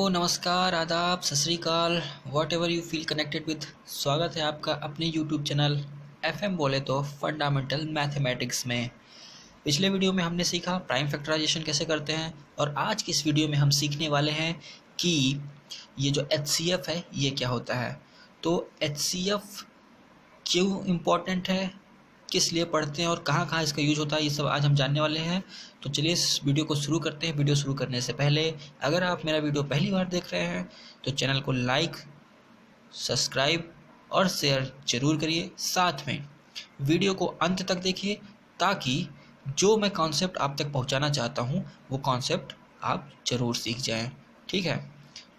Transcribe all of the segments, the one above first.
नमस्कार, आदाब, सत श्री अकाल, what ever you feel connected with. स्वागत है आपका अपने यूट्यूब चैनल एफएम बोले तो फंडामेंटल मैथमेटिक्स में। पिछले वीडियो में हमने सीखा प्राइम फैक्टराइजेशन कैसे करते हैं और आज की इस वीडियो में हम सीखने वाले हैं कि ये जो एचसीएफ है ये क्या होता है। तो एचसीएफ क्यों इम्पोर्टेंट है, किस लिए पढ़ते हैं और कहाँ कहाँ इसका यूज होता है, ये सब आज हम जानने वाले हैं। तो चलिए इस वीडियो को शुरू करते हैं। वीडियो शुरू करने से पहले अगर आप मेरा वीडियो पहली बार देख रहे हैं तो चैनल को लाइक, सब्सक्राइब और शेयर जरूर करिए। साथ में वीडियो को अंत तक देखिए ताकि जो मैं कॉन्सेप्ट आप तक पहुंचाना चाहता हूं वो कॉन्सेप्ट आप ज़रूर सीख जाएं। ठीक है,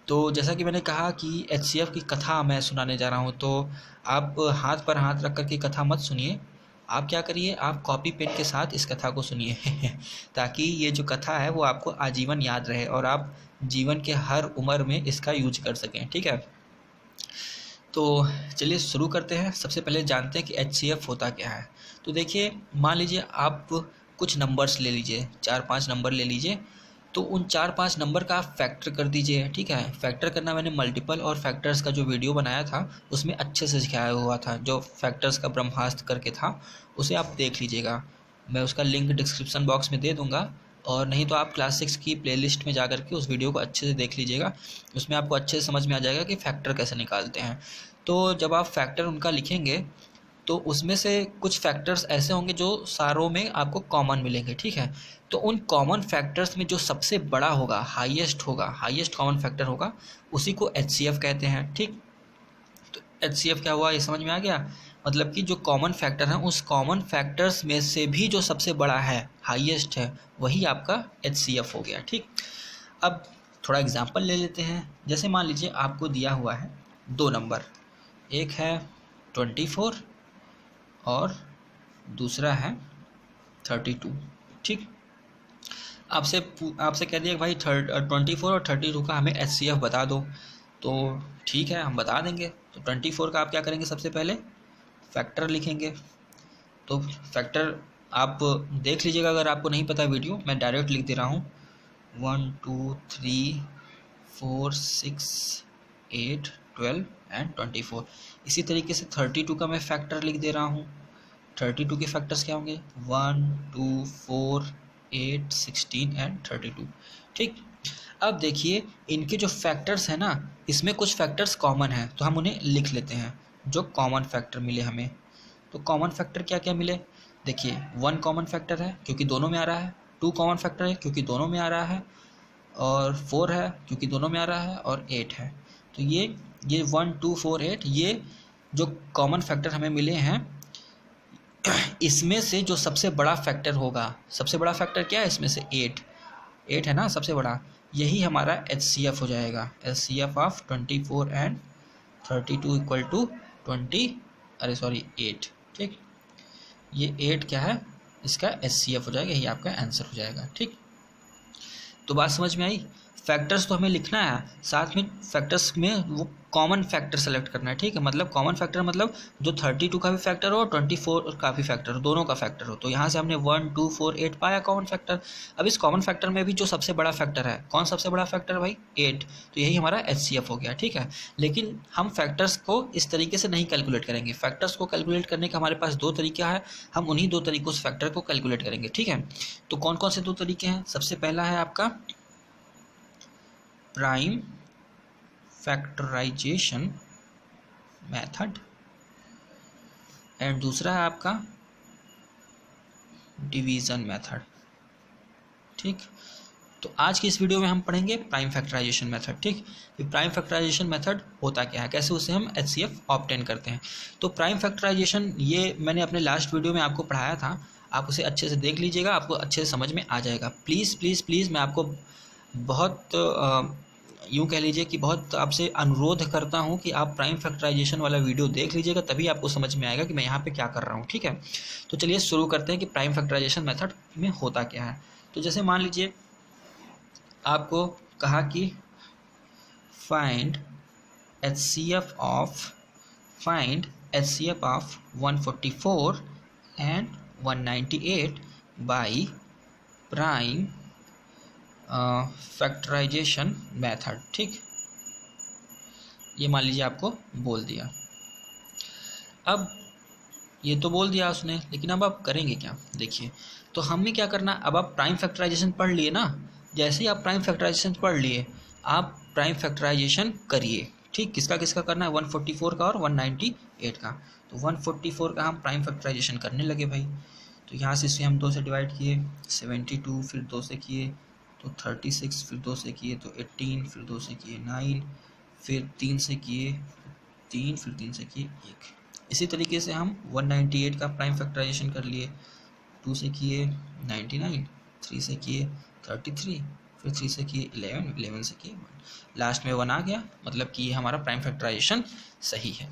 तो जैसा कि मैंने कहा कि एचसीएफ की कथा मैं सुनाने जा रहा हूं, तो आप हाथ पर हाथ रख कर के कथा मत सुनिए। आप क्या करिए, आप कॉपी पेन के साथ इस कथा को सुनिए ताकि ये जो कथा है वो आपको आजीवन याद रहे और आप जीवन के हर उम्र में इसका यूज कर सकें। ठीक है, तो चलिए शुरू करते हैं। सबसे पहले जानते हैं कि एचसीएफ होता क्या है। तो देखिए, मान लीजिए आप कुछ नंबर्स ले लीजिए, 4-5 नंबर ले लीजिए। तो उन 4-5 नंबर का आप फैक्टर कर दीजिए। ठीक है, फैक्टर करना मैंने मल्टीपल और फैक्टर्स का जो वीडियो बनाया था उसमें अच्छे से सिखाया हुआ था। जो फैक्टर्स का ब्रह्मास्त्र करके था उसे आप देख लीजिएगा, मैं उसका लिंक डिस्क्रिप्शन बॉक्स में दे दूंगा। और नहीं तो आप क्लास 6 की प्लेलिस्ट में जा कर के उस वीडियो को अच्छे से देख लीजिएगा, उसमें आपको अच्छे से समझ में आ जाएगा कि फैक्टर कैसे निकालते हैं। तो जब आप फैक्टर उनका लिखेंगे तो उसमें से कुछ फैक्टर्स ऐसे होंगे जो सारों में आपको कॉमन मिलेंगे। ठीक है, तो उन कॉमन फैक्टर्स में जो सबसे बड़ा होगा, हाईएस्ट होगा, हाईएस्ट कॉमन फैक्टर होगा, उसी को एचसीएफ कहते हैं। ठीक, तो एचसीएफ क्या हुआ ये समझ में आ गया। मतलब कि जो कॉमन फैक्टर हैं उस कॉमन फैक्टर्स में से भी जो सबसे बड़ा है, हाईएस्ट है, वही आपका एचसीएफ हो गया। ठीक, अब थोड़ा एग्जांपल ले लेते हैं। जैसे मान लीजिए आपको दिया हुआ है 2 नंबर, एक है 24 और दूसरा है 32। ठीक, आपसे कह दिया भाई 24 और 32 का हमें एचसीएफ बता दो। तो ठीक है, हम बता देंगे। तो 24 का आप क्या करेंगे, सबसे पहले फैक्टर लिखेंगे। तो फैक्टर आप देख लीजिएगा, अगर आपको नहीं पता वीडियो मैं डायरेक्ट लिख दे रहा हूँ। 1 2 3 4 6 8 12 एंड 24। इसी तरीके से 32 का मैं फैक्टर लिख दे रहा हूँ। 32 के फैक्टर्स क्या होंगे, 1 2 4 8 16 एंड 32। ठीक, अब देखिए इनके जो फैक्टर्स हैं ना, इसमें कुछ फैक्टर्स कॉमन हैं तो हम उन्हें लिख लेते हैं जो कॉमन फैक्टर मिले हमें। तो कॉमन फैक्टर क्या क्या मिले, देखिए 1 कॉमन फैक्टर है क्योंकि दोनों में आ रहा है, 2 कॉमन फैक्टर है क्योंकि दोनों में आ रहा है, और 4 है क्योंकि दोनों में आ रहा है, और 8 है। तो ये 1 2 4 8 ये जो कॉमन फैक्टर हमें मिले हैं, इसमें से जो सबसे बड़ा फैक्टर होगा, सबसे बड़ा फैक्टर क्या है इसमें से, 8 है ना सबसे बड़ा, यही हमारा एचसीएफ हो जाएगा। H C F of 24 and 32 equal to 8। ठीक, ये 8 क्या है, इसका एचसीएफ हो जाएगा, यही आपका आंसर हो जाएगा। ठीक, तो बात समझ में आई। फैक्टर्स तो हमें लिखना है, साथ में फैक्टर्स में वो कॉमन फैक्टर सेलेक्ट करना है। ठीक है, मतलब कॉमन फैक्टर मतलब जो 32 का भी फैक्टर हो, 24 का भी फैक्टर हो, दोनों का फैक्टर हो। तो यहाँ से हमने 1 2 4 8 पाया कॉमन फैक्टर। अब इस कॉमन फैक्टर में भी जो सबसे बड़ा फैक्टर है, कौन सबसे बड़ा फैक्टर है भाई, 8। तो यही हमारा एचसीएफ हो गया। ठीक है, लेकिन हम फैक्टर्स को इस तरीके से नहीं कैलकुलेट करेंगे। फैक्टर्स को कैलकुलेट करने का हमारे पास 2 तरीका है, हम उन्हीं 2 तरीकों से फैक्टर को कैलकुलेट करेंगे। ठीक है, तो कौन कौन से 2 तरीके हैं, सबसे पहला है आपका प्राइम फैक्टराइजेशन मेथड एंड दूसरा है आपका डिवीजन मेथड। ठीक, तो आज की इस वीडियो में हम पढ़ेंगे प्राइम फैक्टराइजेशन मेथड। ठीक, कि प्राइम फैक्टराइजेशन मेथड होता क्या है, कैसे उसे हम एचसीएफ ऑब्टेन करते हैं। तो प्राइम फैक्टराइजेशन ये मैंने अपने लास्ट वीडियो में आपको पढ़ाया था, आप उसे अच्छे से देख लीजिएगा, आपको अच्छे से समझ में आ जाएगा। प्लीज़ प्लीज़ प्लीज़ मैं आपको बहुत यूँ कह लीजिए कि बहुत आपसे अनुरोध करता हूँ कि आप प्राइम फैक्टराइजेशन वाला वीडियो देख लीजिएगा, तभी आपको समझ में आएगा कि मैं यहाँ पे क्या कर रहा हूँ। ठीक है, तो चलिए शुरू करते हैं कि प्राइम फैक्टराइजेशन मेथड में होता क्या है। तो जैसे मान लीजिए आपको कहा कि find H C F of 144 and 198 by prime factorization method, ठीक, ये मान लीजिए आपको बोल दिया। अब ये तो बोल दिया उसने, लेकिन अब आप करेंगे क्या? देखिए, तो हमें क्या करना, अब आप प्राइम फैक्टराइजेशन पढ़ लिए ना, जैसे ही आप प्राइम फैक्टराइजेशन पढ़ लिए, आप प्राइम फैक्टराइजेशन करिए, ठीक। किसका किसका करना है? 144 का और 198 का। तो 144 का हम प्राइम फैक्टराइजेशन करने लगे भाई। तो यहाँ से इसे हम 2 से डिवाइड किए, 72, फिर 2 से किए तो 36, फिर 2 से किए तो 18, फिर 2 से किए 9, फिर 3 से किए 3, फिर 3 से किए 1। इसी तरीके से हम 198 का प्राइम फैक्टराइजेशन कर लिए। 2 से किए 99, 3 से किए 33, फिर 3 से किए 11, 11 से किए 1, लास्ट में 1 आ गया, मतलब कि ये हमारा प्राइम फैक्टराइजेशन सही है।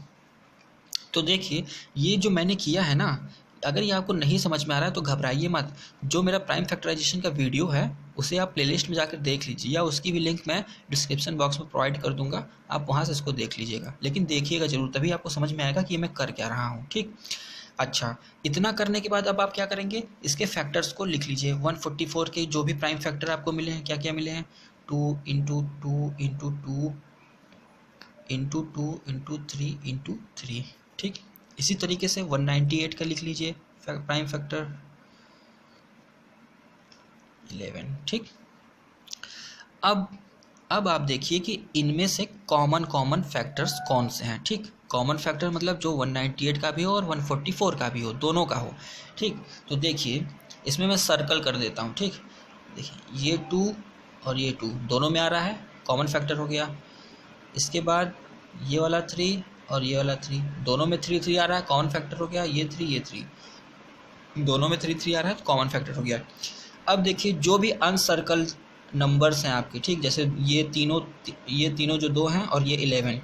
तो देखिए, ये जो मैंने किया है ना, अगर ये आपको नहीं समझ में आ रहा है तो घबराइए मत। जो मेरा प्राइम फैक्टराइजेशन का वीडियो है उसे आप प्लेलिस्ट में जाकर देख लीजिए, या उसकी भी लिंक मैं डिस्क्रिप्शन बॉक्स में प्रोवाइड कर दूंगा, आप वहाँ से इसको देख लीजिएगा। लेकिन देखिएगा ज़रूर, तभी आपको समझ में आएगा कि ये मैं कर क्या रहा हूँ, ठीक। अच्छा, इतना करने के बाद अब आप क्या करेंगे, इसके फैक्टर्स को लिख लीजिए। 144 के जो भी प्राइम फैक्टर आपको मिले हैं, क्या क्या मिले हैं, 2 into 2 into 2 into 2 into 3 into 3, ठीक। इसी तरीके से 198 का लिख लीजिए प्राइम फैक्टर 11, ठीक। अब आप देखिए कि इनमें से कॉमन फैक्टर्स कौन से हैं, ठीक। कॉमन फैक्टर मतलब जो 198 का भी हो और 144 का भी हो, दोनों का हो, ठीक। तो देखिए, इसमें मैं सर्कल कर देता हूँ, ठीक। देखिए, ये 2 और ये 2 दोनों में आ रहा है, कॉमन फैक्टर हो गया। इसके बाद ये वाला 3 और ये वाला 3 दोनों में 3 3 आ रहा है, कॉमन फैक्टर हो गया। ये 3 ये 3 दोनों में 3 3 आ रहा है, तो कॉमन फैक्टर हो गया। अब देखिए, जो भी अनसर्कल नंबर्स हैं आपके, ठीक, जैसे ये तीनों जो 2 हैं और ये 11,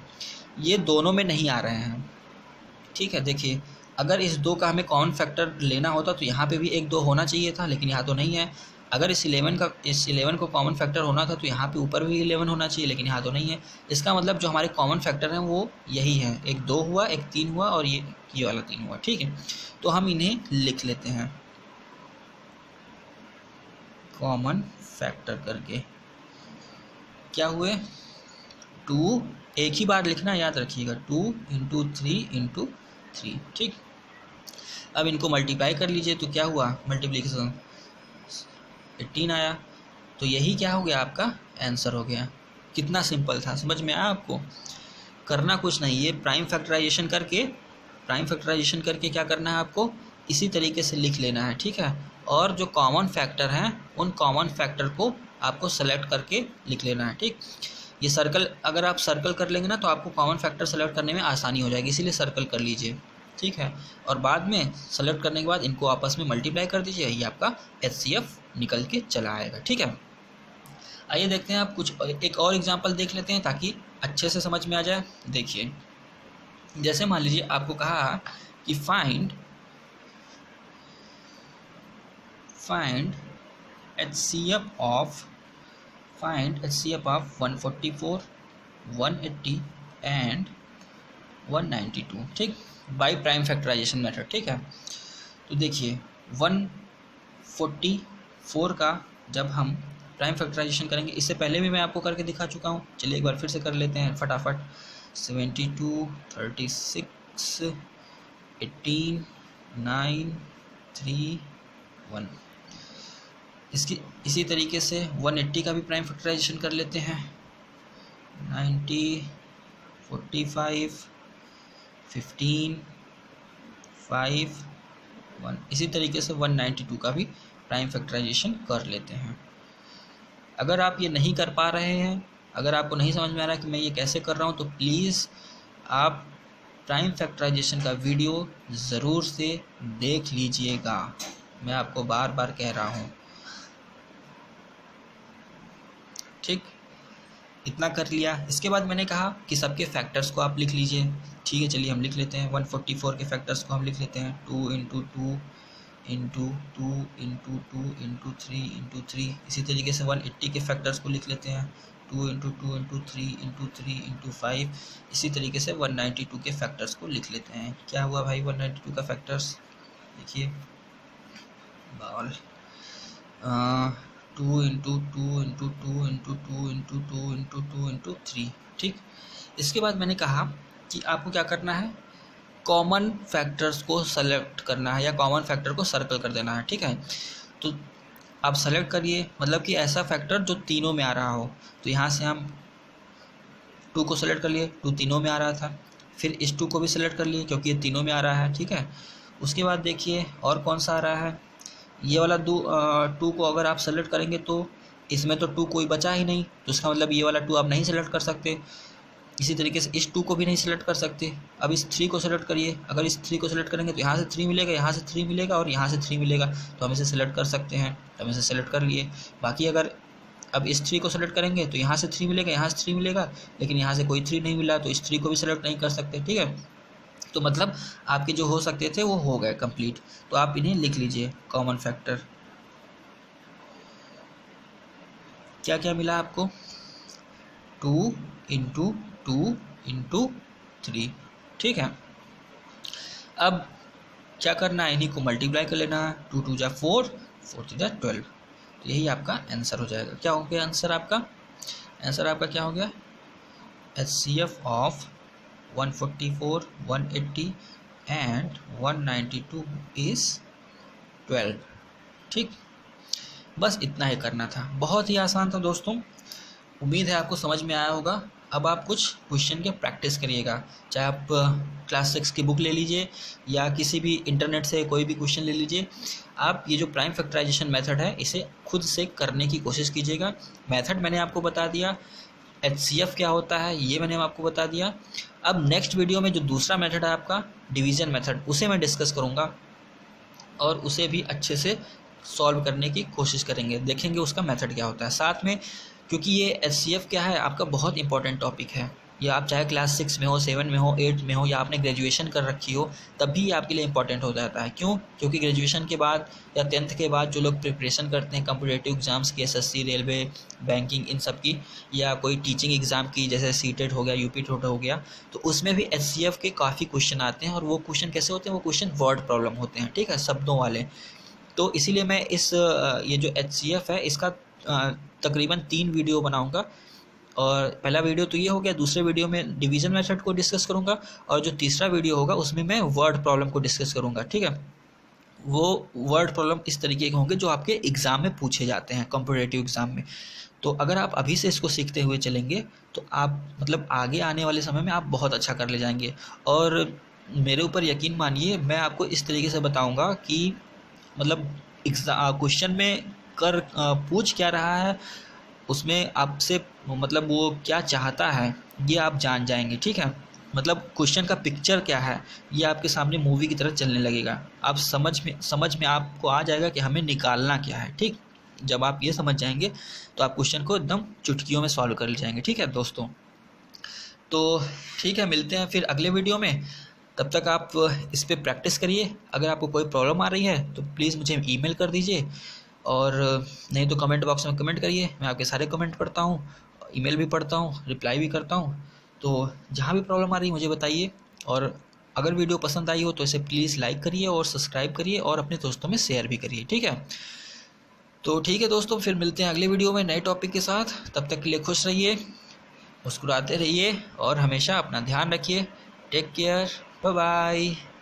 ये दोनों में नहीं आ रहे हैं, ठीक है। देखिए, अगर इस 2 का हमें कॉमन फैक्टर लेना होता तो यहाँ पे भी एक 2 होना चाहिए था, लेकिन यहाँ तो नहीं है। अगर इस 11 को कॉमन फैक्टर होना था तो यहाँ पे ऊपर भी 11 होना चाहिए, लेकिन यहाँ तो नहीं है। इसका मतलब जो हमारे कॉमन फैक्टर हैं वो यही है, एक 2 हुआ, एक 3 हुआ और ये वाला 3 हुआ, ठीक है। तो हम इन्हें लिख लेते हैं कॉमन फैक्टर करके। क्या हुए? 2, एक ही बार लिखना, याद रखिएगा, 2 इंटू 3 इंटू 3, ठीक। अब इनको मल्टीप्लाई कर लीजिए, तो क्या हुआ, मल्टीप्लिकेशन 18 आया। तो यही क्या हो गया, आपका आंसर हो गया। कितना सिंपल था, समझ में आया आपको? करना कुछ नहीं, ये प्राइम फैक्टराइजेशन करके क्या करना है आपको, इसी तरीके से लिख लेना है, ठीक है। और जो कॉमन फैक्टर हैं उन कॉमन फैक्टर को आपको सेलेक्ट करके लिख लेना है, ठीक। ये सर्कल, अगर आप सर्कल कर लेंगे ना तो आपको कॉमन फैक्टर सेलेक्ट करने में आसानी हो जाएगी, इसीलिए सर्कल कर लीजिए, ठीक है। और बाद में सेलेक्ट करने के बाद इनको आपस में मल्टीप्लाई कर दीजिए, ये आपका HCF निकल के चला आएगा, ठीक है। आइए देखते हैं, आप कुछ एक और एग्जांपल देख लेते हैं ताकि अच्छे से समझ में आ जाए। देखिए, जैसे मान लीजिए आपको कहा कि फाइंड HCF ऑफ 144, 180 एंड 192, ठीक, बाय प्राइम फैक्टराइजेशन मेथड, ठीक है। तो देखिए, 144 का जब हम प्राइम फैक्टराइजेशन करेंगे, इससे पहले भी मैं आपको करके दिखा चुका हूँ, चलिए एक बार फिर से कर लेते हैं फटाफट। 72, 36, 18, 9, 3, 1। इसी तरीके से 180 का भी प्राइम फैक्टराइजेशन कर लेते हैं। 90, 45, 15, 5, 1। इसी तरीके से 192 का भी प्राइम फैक्टराइजेशन कर लेते हैं। अगर आप ये नहीं कर पा रहे हैं, अगर आपको नहीं समझ में आ रहा है कि मैं ये कैसे कर रहा हूँ, तो प्लीज़ आप प्राइम फैक्टराइजेशन का वीडियो ज़रूर से देख लीजिएगा, मैं आपको बार बार कह रहा हूँ, ठीक। इतना कर लिया। इसके बाद मैंने कहा कि सबके फैक्टर्स को आप लिख लीजिए, ठीक है। चलिए हम लिख लेते हैं, 144 के फैक्टर्स को हम लिख लेते हैं, 2 into 2 into 2 into 2 into 3 into 3। इसी तरीके से 180 के फैक्टर्स को लिख लेते हैं, 2 इंटू 2 इंटू 3 इंटू 3 इंटू 5। इसी तरीके से 192 के फैक्टर्स को लिख लेते हैं। क्या हुआ भाई 192 का फैक्टर्स, देखिए, ball 2 into 2 into 2 into 2 into 2 into 2 into 3। ठीक, इसके बाद मैंने कहा कि आपको क्या करना है, कॉमन फैक्टर्स को सेलेक्ट करना है या कॉमन फैक्टर को सर्कल कर देना है। ठीक है, तो आप सेलेक्ट करिए, मतलब कि ऐसा फैक्टर जो तीनों में आ रहा हो। तो यहाँ से हम 2 को सेलेक्ट कर लिए, 2 तीनों में आ रहा था। फिर इस 2 को भी सेलेक्ट कर लिए क्योंकि ये तीनों में आ रहा है। ठीक है, उसके बाद देखिए और कौन सा आ रहा है, ये वाला 2 को अगर आप सेलेक्ट करेंगे तो इसमें तो 2 कोई बचा ही नहीं, तो इसका मतलब ये वाला 2 आप नहीं सेलेक्ट कर सकते। इसी तरीके से इस 2 को भी नहीं सेलेक्ट कर सकते। अब इस 3 को सेलेक्ट करिए, अगर इस 3 को सेलेक्ट करेंगे तो यहाँ से 3 मिलेगा, यहाँ से 3 मिलेगा और यहाँ से 3 मिलेगा, तो हम इसे सेलेक्ट कर सकते हैं। तो हम इसे सेलेक्ट कर लिए। बाकी अगर अब इस 3 को सेलेक्ट करेंगे तो यहाँ से 3 मिलेगा, यहाँ से 3 मिलेगा, लेकिन यहाँ से कोई 3 नहीं मिला, तो इस 3 को भी सेलेक्ट नहीं कर सकते। ठीक है, तो मतलब आपके जो हो सकते थे वो हो गए कंप्लीट। तो आप इन्हें लिख लीजिए, कॉमन फैक्टर क्या क्या मिला आपको, 2 इंटू 2 इंटू 3। ठीक है, अब क्या करना है, इन्हीं को मल्टीप्लाई कर लेना है। 2 2 जा 4, 4 3 जा 12। तो यही आपका आंसर हो जाएगा। क्या हो गया आंसर आपका, आंसर आपका क्या हो गया, HCF ऑफ 144, 180 एंड 192 इज़ 12। ठीक, बस इतना ही करना था, बहुत ही आसान था दोस्तों। उम्मीद है आपको समझ में आया होगा। अब आप कुछ क्वेश्चन के प्रैक्टिस करिएगा, चाहे आप क्लास 6 की बुक ले लीजिए या किसी भी इंटरनेट से कोई भी क्वेश्चन ले लीजिए। आप ये जो प्राइम फैक्टराइजेशन मेथड है इसे खुद से करने की कोशिश कीजिएगा। मेथड मैंने आपको बता दिया, HCF क्या होता है ये मैंने आपको बता दिया। अब नेक्स्ट वीडियो में जो दूसरा मेथड है आपका डिवीज़न मेथड, उसे मैं डिस्कस करूँगा और उसे भी अच्छे से सॉल्व करने की कोशिश करेंगे, देखेंगे उसका मेथड क्या होता है साथ में। क्योंकि ये HCF क्या है आपका बहुत इंपॉर्टेंट टॉपिक है। ये आप चाहे क्लास 6 में हो, 7 में हो, 8 में हो या आपने ग्रेजुएशन कर रखी हो, तब भी आपके लिए इंपॉर्टेंट हो जाता है। क्यों, क्योंकि ग्रेजुएशन के बाद या 10th के बाद जो लोग प्रिपरेशन करते हैं कॉम्पिटिटिव एग्जाम्स की, SSC, रेलवे, बैंकिंग, इन सब की, या कोई टीचिंग एग्ज़ाम की जैसे CTET हो गया, UP TOT हो गया, तो उसमें भी HCF के काफ़ी क्वेश्चन आते हैं। और वो क्वेश्चन कैसे होते हैं, वो क्वेश्चन वर्ड प्रॉब्लम होते हैं। ठीक है, शब्दों वाले। तो इसीलिए मैं ये जो HCF है इसका तकरीबन 3 वीडियो बनाऊंगा। और पहला वीडियो तो ये हो गया, दूसरे वीडियो में डिवीज़न मेथड को डिस्कस करूंगा और जो तीसरा वीडियो होगा उसमें मैं वर्ड प्रॉब्लम को डिस्कस करूंगा। ठीक है, वो वर्ड प्रॉब्लम इस तरीके के होंगे जो आपके एग्ज़ाम में पूछे जाते हैं, कॉम्पिटिटिव एग्ज़ाम में। तो अगर आप अभी से इसको सीखते हुए चलेंगे तो आप मतलब आगे आने वाले समय में आप बहुत अच्छा कर ले जाएंगे। और मेरे ऊपर यकीन मानिए, मैं आपको इस तरीके से बताऊँगा कि मतलब क्वेश्चन में पूछ क्या रहा है, उसमें आपसे मतलब वो क्या चाहता है ये आप जान जाएंगे। ठीक है, मतलब क्वेश्चन का पिक्चर क्या है ये आपके सामने मूवी की तरह चलने लगेगा। आप समझ में आपको आ जाएगा कि हमें निकालना क्या है। ठीक, जब आप ये समझ जाएंगे तो आप क्वेश्चन को एकदम चुटकियों में सॉल्व कर जाएंगे। ठीक है दोस्तों, तो ठीक है, मिलते हैं फिर अगले वीडियो में। तब तक आप इस पर प्रैक्टिस करिए। अगर आपको कोई प्रॉब्लम आ रही है तो प्लीज़ मुझे ईमेल कर दीजिए, और नहीं तो कमेंट बॉक्स में कमेंट करिए। मैं आपके सारे कमेंट पढ़ता हूँ, ईमेल भी पढ़ता हूँ, रिप्लाई भी करता हूँ। तो जहाँ भी प्रॉब्लम आ रही है मुझे बताइए। और अगर वीडियो पसंद आई हो तो इसे प्लीज़ लाइक करिए और सब्सक्राइब करिए और अपने दोस्तों में शेयर भी करिए। ठीक है, तो ठीक है दोस्तों, फिर मिलते हैं अगले वीडियो में नए टॉपिक के साथ। तब तक के लिए खुश रहिए, मुस्कुराते रहिए और हमेशा अपना ध्यान रखिए। Take care, bye bye.